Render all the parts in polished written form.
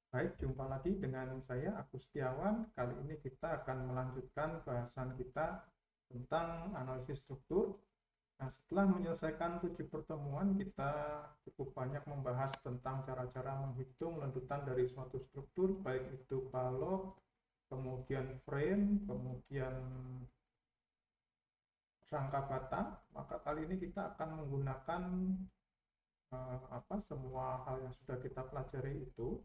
Baik, jumpa lagi dengan saya Agus Setiawan. Kali ini kita akan melanjutkan bahasan kita tentang analisis struktur. Nah, setelah menyelesaikan 7 pertemuan, kita cukup banyak membahas tentang cara-cara menghitung lanjutan dari suatu struktur, baik itu balok, kemudian frame, kemudian rangka bata. Maka kali ini kita akan menggunakan semua hal yang sudah kita pelajari itu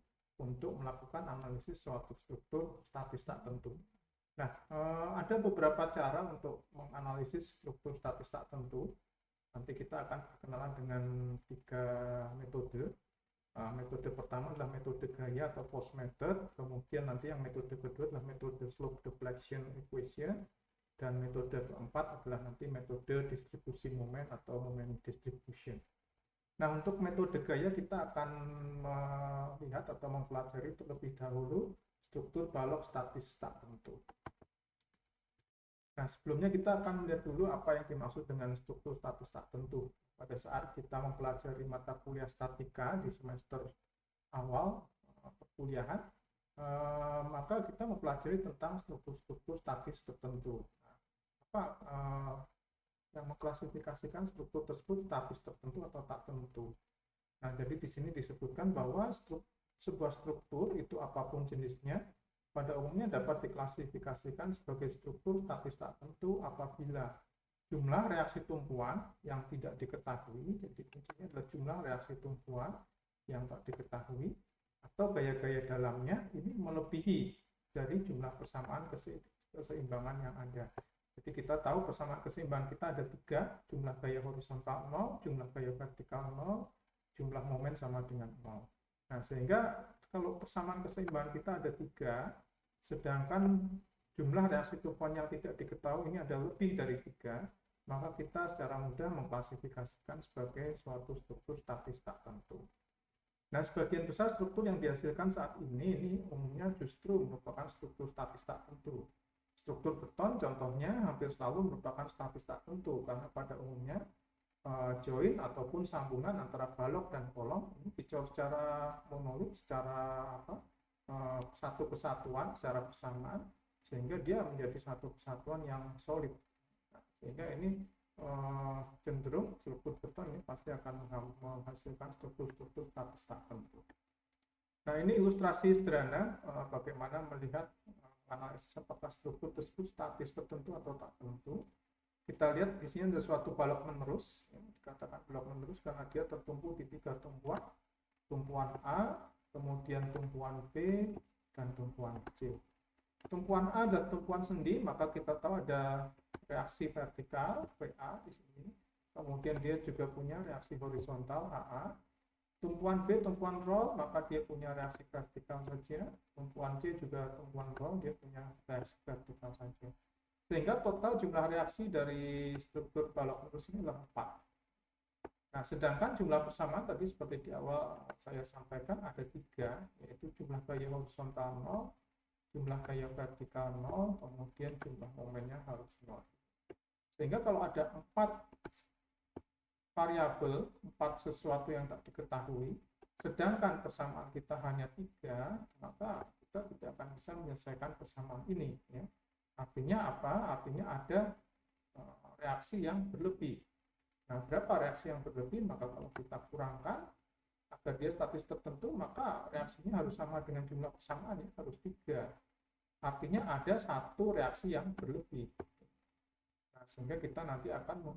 untuk melakukan analisis suatu struktur statis tak tentu. Nah, ada beberapa cara untuk menganalisis struktur statis tak tentu. Nanti kita akan berkenalan dengan 3 metode. Metode pertama adalah metode gaya atau Post method, kemudian nanti yang metode kedua adalah metode slope deflection equation, dan metode keempat adalah nanti metode distribusi momen atau moment distribution. Nah, untuk metode gaya kita akan melihat atau mempelajari terlebih dahulu struktur balok statis tak tentu. Nah, sebelumnya kita akan melihat dulu apa yang dimaksud dengan struktur statis tak tentu. Pada saat kita mempelajari mata kuliah statika di semester awal perkuliahan, maka kita mempelajari tentang struktur-struktur statis tertentu. Nah, apa yang mengklasifikasikan struktur tersebut statis tertentu atau tak tentu. Nah, jadi di sini disebutkan bahwa sebuah struktur itu apapun jenisnya, pada umumnya dapat diklasifikasikan sebagai struktur statis tak tentu apabila jumlah reaksi tumpuan yang tidak diketahui, jadi kuncinya adalah jumlah reaksi tumpuan yang tak diketahui, atau gaya-gaya dalamnya ini melebihi dari jumlah persamaan keseimbangan yang ada. Jadi kita tahu persamaan keseimbangan kita ada 3, jumlah gaya horizontal 0, jumlah gaya vertikal 0, jumlah momen sama dengan 0. Nah, sehingga kalau persamaan keseimbangan kita ada 3, sedangkan jumlah reaksi tumpuan yang tidak diketahui ini ada lebih dari 3, maka kita secara mudah mengklasifikasikan sebagai suatu struktur statis tak tentu. Nah, sebagian besar struktur yang dihasilkan saat ini umumnya justru merupakan struktur statis tak tentu. Struktur beton contohnya hampir selalu merupakan statis tak tentu karena pada umumnya join ataupun sambungan antara balok dan kolom ini dicor secara monolit, secara satu kesatuan, secara bersamaan, sehingga dia menjadi satu kesatuan yang solid. Nah, sehingga ini cenderung struktur beton ini pasti akan menghasilkan struktur-struktur statis tak tentu. Nah, ini ilustrasi sederhana bagaimana melihat analisis apakah struktur tersebut statis tertentu atau tak tentu. Kita lihat di sini ada suatu balok menerus, dikatakan balok menerus karena dia tertumpu di 3 tumpuan, tumpuan A, kemudian tumpuan B, dan tumpuan C. Tumpuan A dan tumpuan sendi, maka kita tahu ada reaksi vertikal VA di sini, kemudian dia juga punya reaksi horizontal HA. Tumpuan B, tumpuan roll, maka dia punya reaksi vertikal saja. Tumpuan C juga tumpuan roll, dia punya reaksi vertikal saja. Sehingga total jumlah reaksi dari struktur balok lurus ini adalah 4. Nah, sedangkan jumlah persamaan tadi seperti di awal saya sampaikan ada 3, yaitu jumlah gaya horizontal 0, jumlah gaya vertikal 0, kemudian jumlah momennya harus 0. Sehingga kalau ada 4 variabel, 4 sesuatu yang tak diketahui, sedangkan persamaan kita hanya 3, maka kita tidak akan bisa menyelesaikan persamaan ini. Ya. Artinya apa? Artinya ada reaksi yang berlebih. Nah, berapa reaksi yang berlebih? Maka kalau kita kurangkan agar dia statis tertentu, maka reaksinya harus sama dengan jumlah persamaan, ya, harus 3. Artinya ada satu reaksi yang berlebih. Nah, sehingga kita nanti akan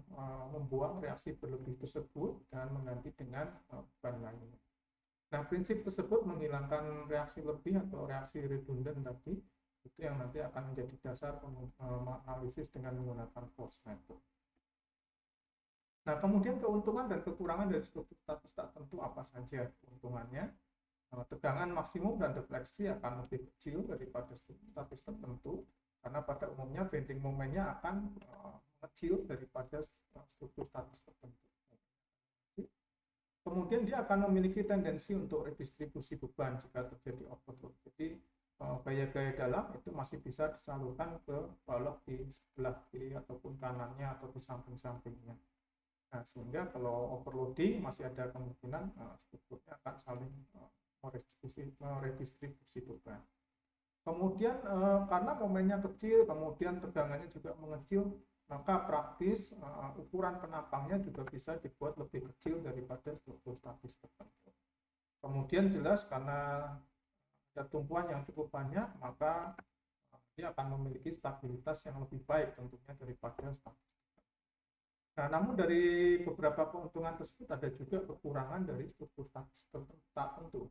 membuang reaksi berlebih tersebut dan mengganti dengan bahan lainnya. Nah, prinsip tersebut menghilangkan reaksi lebih atau reaksi redundan tadi, itu yang nanti akan menjadi dasar analisis dengan menggunakan Post method. Nah, kemudian keuntungan dan kekurangan dari struktur statis tak tentu apa saja keuntungannya? Tegangan maksimum dan defleksi akan lebih kecil daripada struktur statis tertentu, karena pada umumnya bending momennya akan kecil daripada struktur statis tertentu. Kemudian dia akan memiliki tendensi untuk redistribusi beban jika terjadi overload. Jadi gaya-gaya dalam itu masih bisa disalurkan ke balok di sebelah kiri ataupun kanannya atau di samping-sampingnya. Nah, sehingga kalau overloading masih ada kemungkinan strukturnya akan saling redistribusi beban. Kemudian karena momennya kecil, kemudian tegangannya juga mengecil, maka praktis ukuran penampangnya juga bisa dibuat lebih kecil daripada struktur statis tertentu. Kemudian jelas karena ada tumpuan yang cukup banyak, maka dia akan memiliki stabilitas yang lebih baik tentunya daripada statis. Nah, namun dari beberapa keuntungan tersebut ada juga kekurangan dari struktur statis tertentu.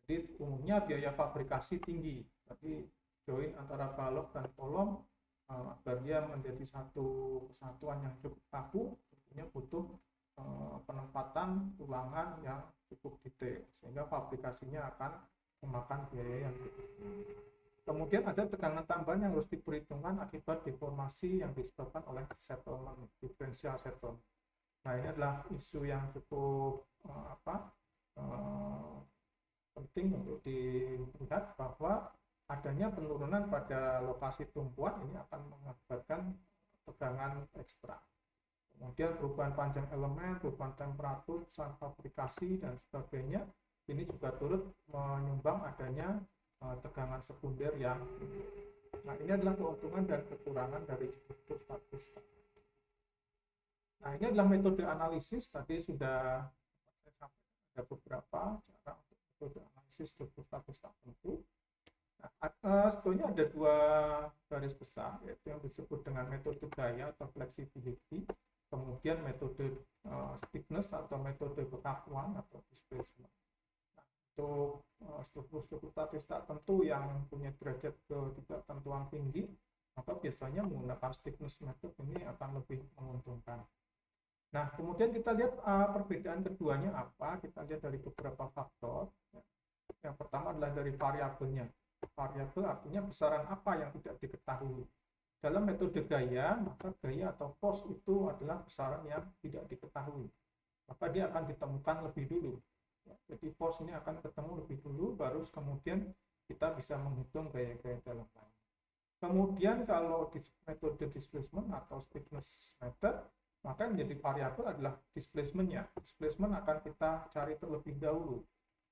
Jadi umumnya biaya fabrikasi tinggi, tapi join antara balok dan kolom agar dia menjadi satu kesatuan yang cukup kaku, tentunya butuh penempatan tulangan yang cukup detail, sehingga fabrikasinya akan memakan biaya yang cukup tinggi. Kemudian ada tegangan tambahan yang harus diperhitungkan akibat deformasi yang disebabkan oleh settlement, differential settlement. Nah, ini adalah isu yang cukup penting untuk dilihat bahwa adanya penurunan pada lokasi tumpuan ini akan mengakibatkan tegangan ekstra. Kemudian perubahan panjang elemen, perubahan temperatur, saat fabrikasi, dan sebagainya, ini juga turut menyumbang adanya tegangan sekunder yang tinggi. Nah, ini adalah keuntungan dan kekurangan dari struktur statis. Nah, ini adalah metode analisis. Tadi sudah saya sampaikan ada beberapa cara untuk metode analisis struktur statis tertentu. Nah, sebetulnya ada dua garis besar, yaitu yang disebut dengan metode gaya atau flexibility, kemudian metode stiffness atau metode kekakuan atau displacement. Untuk struktur statis tertentu yang punya derajat ketidaktentuan tinggi, maka biasanya menggunakan stiffness method ini akan lebih menguntungkan. Nah, kemudian kita lihat perbedaan keduanya apa. Kita lihat dari beberapa faktor. Yang pertama adalah dari variabelnya. Variabel artinya besaran apa yang tidak diketahui. Dalam metode gaya, maka gaya atau force itu adalah besaran yang tidak diketahui. Maka dia akan ditemukan lebih dulu. Jadi force ini akan ketemu lebih dulu, baru kemudian kita bisa menghitung gaya-gaya dalam lain. Kemudian kalau di metode displacement atau stiffness method, maka yang menjadi variabel adalah displacement-nya. Displacement akan kita cari terlebih dahulu.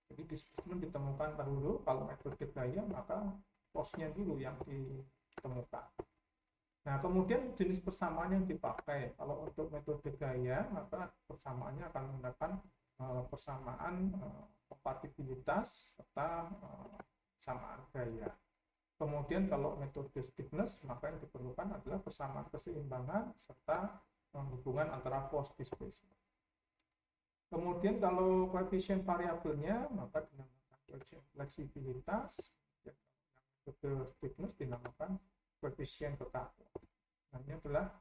Jadi displacement ditemukan dahulu. Kalau metode gaya, maka force-nya dulu yang ditemukan. Nah, kemudian jenis persamaan yang dipakai. Kalau untuk metode gaya, maka persamaannya akan menggunakan persamaan kompatibilitas serta persamaan gaya. Kemudian kalau metode stiffness, maka yang diperlukan adalah persamaan keseimbangan serta hubungan antara force displacement. Kemudian kalau koefisien variabelnya, maka dinamakan koefisien fleksibilitas. Metode stiffness dinamakan koefisien kekakuan. Nah, ini adalah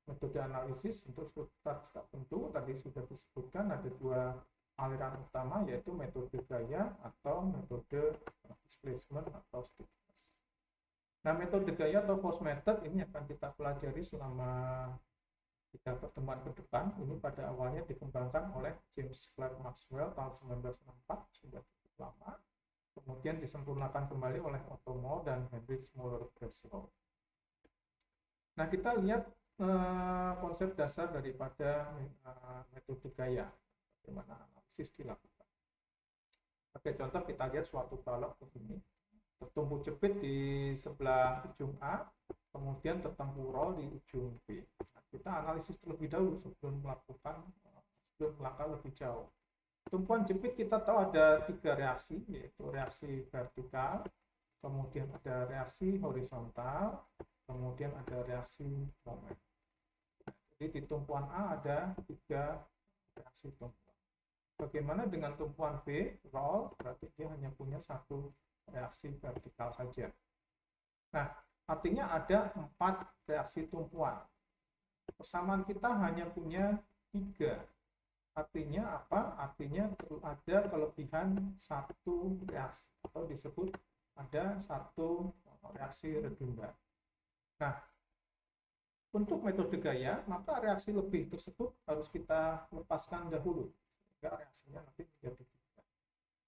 metode analisis untuk struktur statis tertentu. Tadi sudah disebutkan ada dua aliran utama, yaitu metode gaya atau metode displacement atau stiffness. Nah, metode gaya atau force method ini akan kita pelajari selama 3 pertemuan ke depan. Ini pada awalnya dikembangkan oleh James Clerk Maxwell tahun 1964, sudah cukup lama. Kemudian disempurnakan kembali oleh Otto Moore dan Heinrich Müller-Breslau. Nah, kita lihat konsep dasar daripada metode gaya, bagaimana analisis dilakukan. Oke, contoh kita lihat suatu balok begini, tertumpu jepit di sebelah ujung A, kemudian tertumpu roll di ujung B. Nah, kita analisis terlebih dahulu sebelum melangkah lebih jauh. Tumpuan jepit kita tahu ada 3 reaksi, yaitu reaksi vertikal, kemudian ada reaksi horizontal, kemudian ada reaksi momen. Jadi di tumpuan A ada 3 reaksi tumpuan. Bagaimana dengan tumpuan B, roll, berarti dia hanya punya 1 reaksi vertikal saja. Nah, artinya ada 4 reaksi tumpuan. Persamaan kita hanya punya 3. Artinya apa? Artinya ada kelebihan 1 reaksi, atau disebut ada 1 reaksi redundan. Nah, untuk metode gaya, maka reaksi lebih tersebut harus kita lepaskan dahulu, sehingga reaksinya nanti menjadi 3.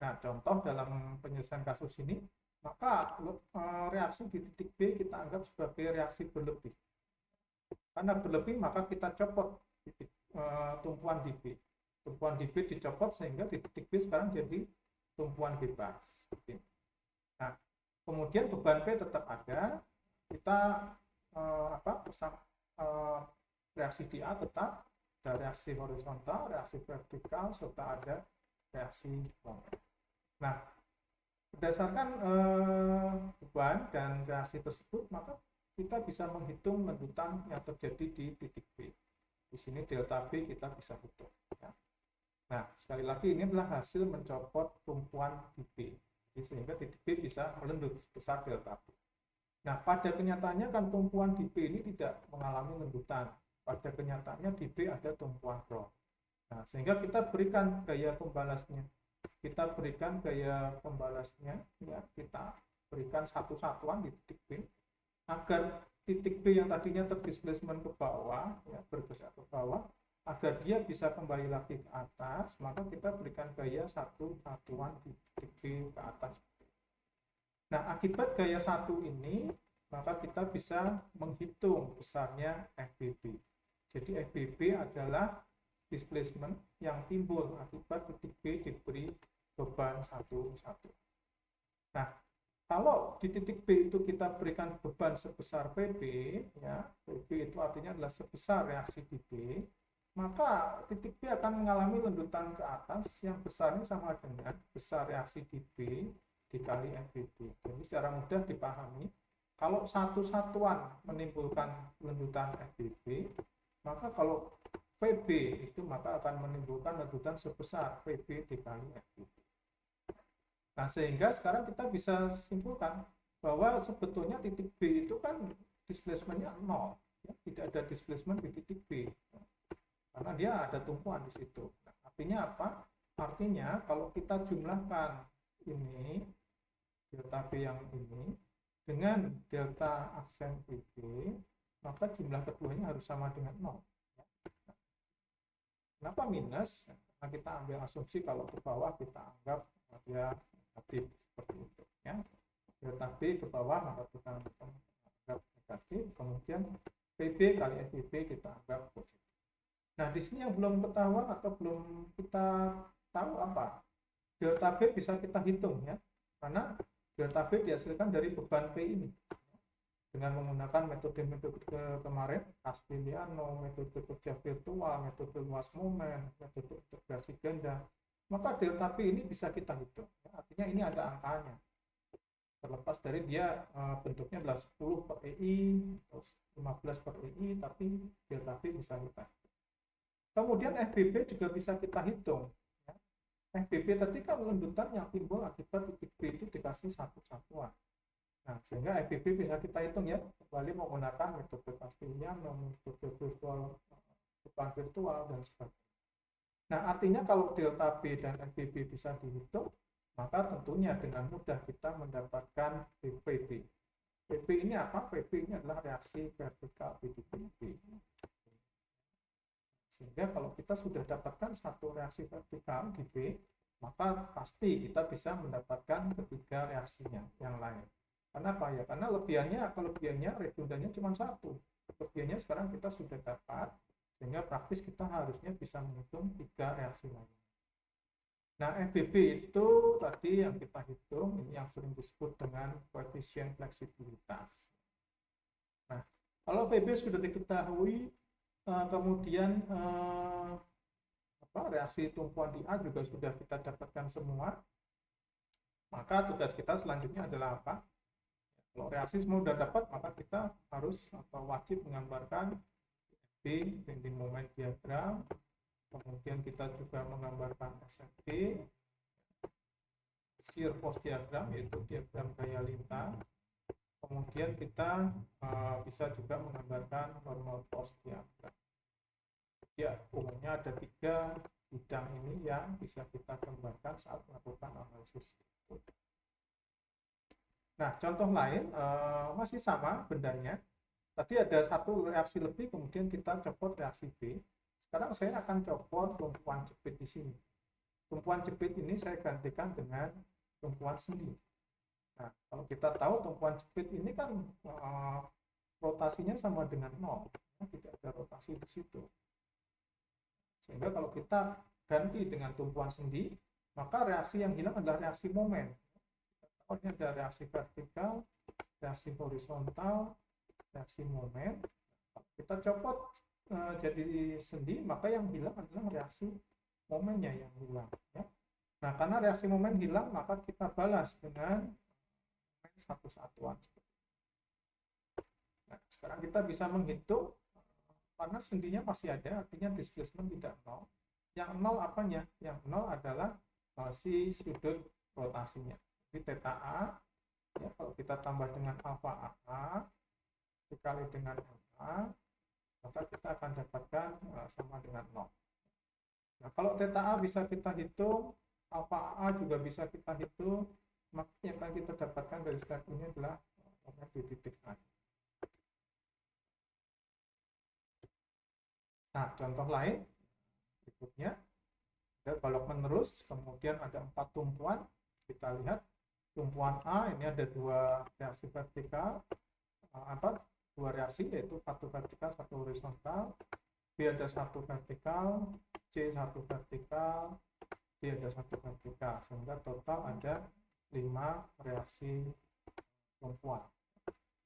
Nah, contoh dalam penyelesaian kasus ini, maka reaksi di titik B kita anggap sebagai reaksi berlebih. Karena berlebih, maka kita copot tumpuan di B. Tumpuan di B dicopot sehingga di titik B sekarang jadi tumpuan bebas. Seperti ini. Nah, kemudian beban P tetap ada, kita reaksi di A tetap ada reaksi horizontal, reaksi vertikal, serta ada reaksi longgar. Nah, berdasarkan beban dan reaksi tersebut, maka kita bisa menghitung lendutan yang terjadi di titik B. Di sini delta B kita bisa hitung. Ya. Nah, sekali lagi ini adalah hasil mencopot tumpuan di B. Sehingga titik B bisa melendut sebesar delta B. Nah, pada kenyataannya kan tumpuan di B ini tidak mengalami lendutan. Pada kenyataannya di B ada tumpuan drop. Nah, sehingga kita berikan gaya pembalasnya. Kita berikan gaya pembalasnya, ya, kita berikan satu satuan di titik B, agar titik B yang tadinya terdisplacement ke bawah, ya, bergerak ke bawah, agar dia bisa kembali lagi ke atas, maka kita berikan gaya satu satuan di titik B ke atas. Nah, akibat gaya satu ini, maka kita bisa menghitung besarnya FBB. Jadi FBB adalah displacement yang timbul akibat titik B diberi beban satu. Nah, kalau di titik B itu kita berikan beban sebesar PB, ya, PB itu artinya adalah sebesar reaksi di B, maka titik B akan mengalami lendutan ke atas yang besarnya sama dengan besar reaksi di B dikali FBB. Jadi secara mudah dipahami, kalau satu satuan menimbulkan lendutan FBB, maka kalau PB itu maka akan menimbulkan lendutan sebesar PB dikali FBB. Nah, sehingga sekarang kita bisa simpulkan bahwa sebetulnya titik B itu kan displacement-nya 0, ya, tidak ada displacement di titik B, karena dia ada tumpuan di situ. Nah, artinya apa? Artinya kalau kita jumlahkan ini delta B yang ini dengan delta aksen PB, maka jumlah keduanya harus sama dengan 0. Kenapa minus? Karena kita ambil asumsi kalau ke bawah kita anggap dia negatif seperti itu, ya. Delta B ke bawah maka kita anggap negatif, kemudian PB kali FBB kita anggap positif. Nah, di sini yang belum ketahuan atau belum kita tahu apa? Delta B bisa kita hitung, ya, karena delta B dihasilkan dari beban P ini. Dengan menggunakan metode-metode kemarin, Castigliano, metode kerja virtual, metode luas momen, metode integrasi ganda, maka delta P ini bisa kita hitung. Artinya ini ada angkanya. Terlepas dari dia bentuknya adalah 10 per EI, terus 15 per EI, tapi delta P bisa kita hitung. Kemudian FBB juga bisa kita hitung. FBB tadi kan lendutan yang timbul akibat titik B itu dikasih satu satuan. Nah, sehingga FBB bisa kita hitung, ya, kembali menggunakan metode Castigliano, metode virtual, beban virtual, dan sebagainya. Nah, artinya kalau delta B dan FBB bisa dihitung, maka tentunya dengan mudah kita mendapatkan PB. PB ini apa? PB ini adalah reaksi vertikal di titik B. Sehingga kalau kita sudah dapatkan satu reaksi vertikal di B, maka pasti kita bisa mendapatkan ketiga reaksinya yang lain. Kenapa? Ya, karena kelebihannya redundannya cuma satu. Kelebihannya sekarang kita sudah dapat, sehingga praktis kita harusnya bisa menghitung tiga reaksi lain. Nah, FBB itu tadi yang kita hitung, ini yang sering disebut dengan koefisien fleksibilitas. Nah, kalau PB sudah diketahui, kemudian reaksi tumpuan di A juga sudah kita dapatkan semua, maka tugas kita selanjutnya adalah apa? Kalau reaksi semua sudah dapat, maka kita harus atau wajib menggambarkan bending moment diagram, kemudian kita juga menggambarkan SFP, shear force diagram, yaitu diagram gaya lintah, kemudian kita bisa juga menggambarkan normal force diagram. Ya, umumnya ada 3 bidang ini yang bisa kita gambarkan saat melakukan analisis. Nah, contoh lain masih sama bendanya. Tadi ada satu reaksi lebih, kemudian kita copot reaksi B. Sekarang saya akan copot tumpuan jepit di sini. Tumpuan jepit ini saya gantikan dengan tumpuan sendi. Nah, kalau kita tahu tumpuan jepit ini kan rotasinya sama dengan 0, tidak ada rotasi di situ. Sehingga kalau kita ganti dengan tumpuan sendi, maka reaksi yang hilang adalah reaksi momen. Kalau ini ada reaksi vertikal, reaksi horizontal, reaksi momen. Kita copot jadi sendi, maka yang hilang adalah reaksi momennya yang hilang. Ya. Nah, karena reaksi momen hilang, maka kita balas dengan satu satuan. Nah, sekarang kita bisa menghitung karena sendinya masih ada, artinya displacement tidak nol. Yang nol apanya? Yang nol adalah si sudut rotasinya. Jadi theta A, ya, kalau kita tambah dengan alfa A dikali dengan A, maka kita akan dapatkan sama dengan nol. Nah, kalau theta A bisa kita hitung, alfa A juga bisa kita hitung, maka yang akan kita dapatkan dari step ini adalah momen di titik A. Nah, contoh lain berikutnya, ada balok menerus, kemudian ada 4 tumpuan. Kita lihat tumpuan A ini ada 2 reaksi vertikal, dua reaksi, yaitu satu vertikal, satu horizontal. B ada 1 vertikal, C 1 vertikal, D ada 1 vertikal, sehingga total ada 5 reaksi tumpuan.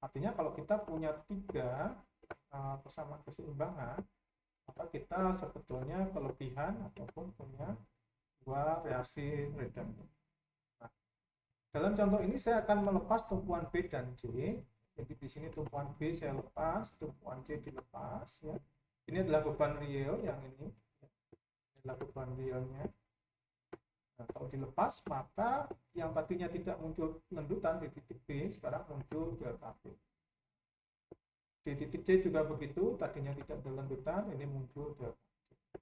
Artinya kalau kita punya 3 persamaan keseimbangan, maka kita sebetulnya kelebihan ataupun punya 2 reaksi redundant. Nah, dalam contoh ini saya akan melepas tumpuan B dan C. Jadi di sini tumpuan B saya lepas, tumpuan C dilepas. Ya. Ini adalah beban real yang ini. Ini adalah beban realnya. Nah, kalau dilepas, maka yang tadinya tidak muncul lendutan di titik B, sekarang muncul delta B. Di titik C juga begitu, tadinya tidak ada lendutan, ini muncul delta C.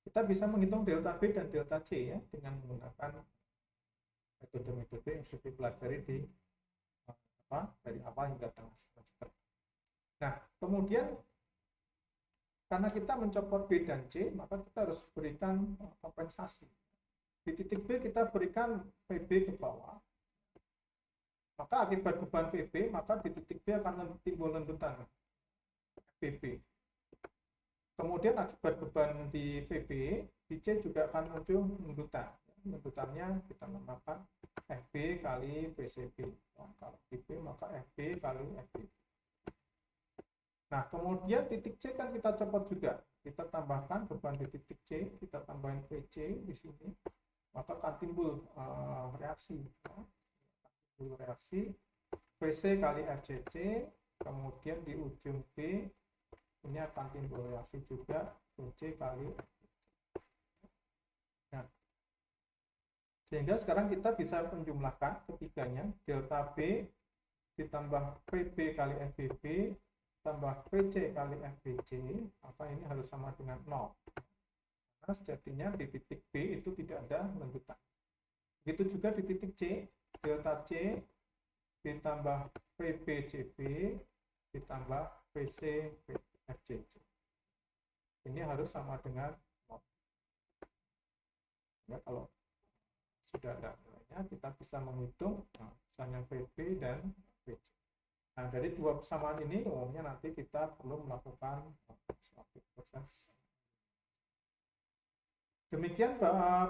Kita bisa menghitung delta B dan delta C ya, dengan menggunakan metode-metode yang sudah dipelajari dari awal hingga tengah semester. Nah, kemudian karena kita mencopot B dan C, maka kita harus berikan kompensasi. Di titik B kita berikan PB ke bawah. Maka akibat beban PB, maka di titik B akan timbul lendutan PB. Kemudian akibat beban di PB, di C juga akan muncul lendutan. Lendutannya kita namakan FB kali PCB. Nah, kalau di B maka FB kali FB. Nah, kemudian titik C kan kita copot juga. Kita tambahkan beban di titik C, kita tambahin PC di sini, maka akan timbul reaksi. Timbul reaksi PC kali FCC, kemudian di ujung B ini akan timbul reaksi juga PC kali FCC. Nah, sehingga sekarang kita bisa menjumlahkan ketiganya, delta B ditambah PB kali FBB tambah PC kali FBC, maka ini harus sama dengan 0. Karena sejatinya di titik B itu tidak ada lendutan. Begitu juga di titik C, delta C ditambah PBCB ditambah PC FCC. Ini harus sama dengan 0. Ya, kalau sudah ada nilainya, kita bisa menghitung misalnya PB dan PC. Nah, dari 2 persamaan ini umumnya nanti kita perlu melakukan suatu proses. Demikian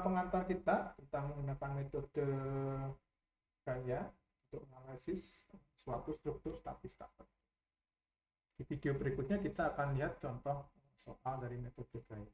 pengantar kita menggunakan metode gaya untuk analisis suatu struktur statis. Di video berikutnya kita akan lihat contoh soal dari metode gaya.